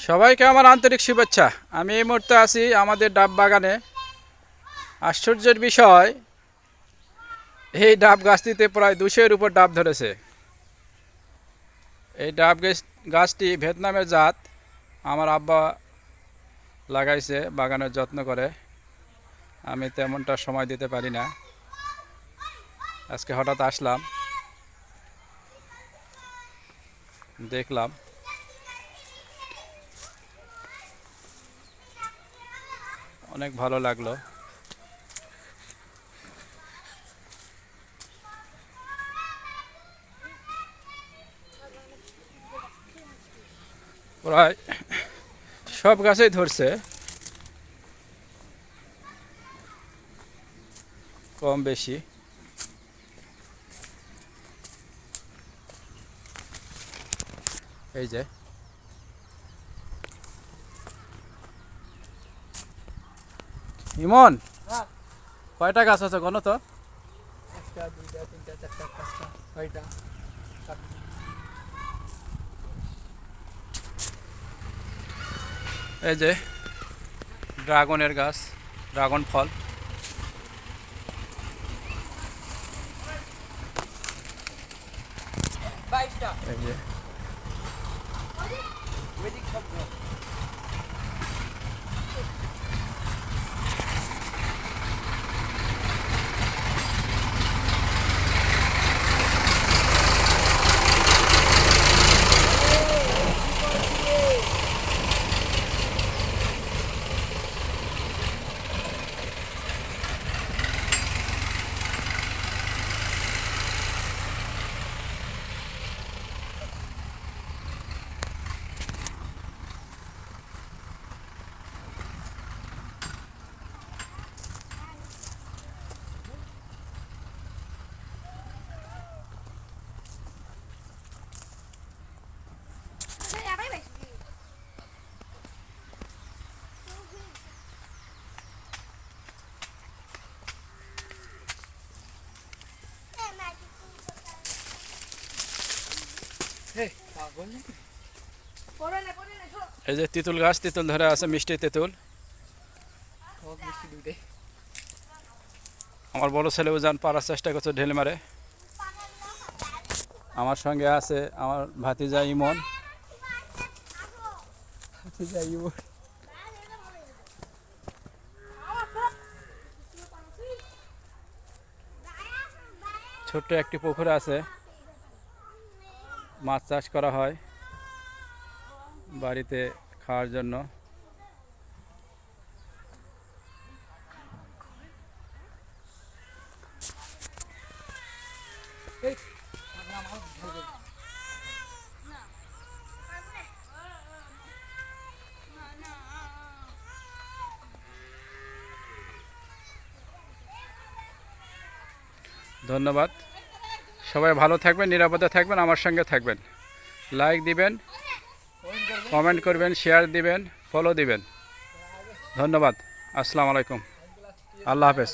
সবাইকে আমার আন্তরিক শুভেচ্ছা। আমি এই মুহূর্তে আছি আমাদের ডাব বাগানে। আশ্চর্যের বিষয়, এই ডাব গাছটিতে প্রায় 200-এর উপর ডাব ধরেছে। এই ডাব গাছটি ভিয়েতনামের জাত। আমার আব্বা লাগাইছে, বাগানের যত্ন করে। আমি তেমনটা সময় দিতে পারি না। আজকে হঠাৎ আসলাম, দেখলাম। অনেক ভালো লাগলো। প্রায় সব গাছেই ধরছে, কম বেশি। এই যে ইমন, কয়টা গাছ আছে গণ তো? একটা, দুইটা, তিনটা, চারটা, পাঁচটা, ছয়টা, সাতটা। এই যে ড্রাগনের গাছ, ড্রাগন ফল। এই যে এই যে তেঁতুল গাছ, তেঁতুল ধরে আছে, মিষ্টি তেঁতুল। আমার বড় ছেলেও যান পারার চেষ্টা করছে, ঢেলে মারে। আমার সঙ্গে আছে আমার ভাতিজা ইমন। ছোট্ট একটি পুকুর আছে, মাছ চাষ করা হয় বাড়িতে খাওয়ার জন্য। ধন্যবাদ। সবাই ভালো থাকবেন, নিরাপদে থাকবেন, আমার সঙ্গে থাকবেন। লাইক দিবেন, কমেন্ট করবেন, শেয়ার দিবেন, ফলো দিবেন। ধন্যবাদ। আসসালামু আলাইকুম। আল্লাহ হাফেজ।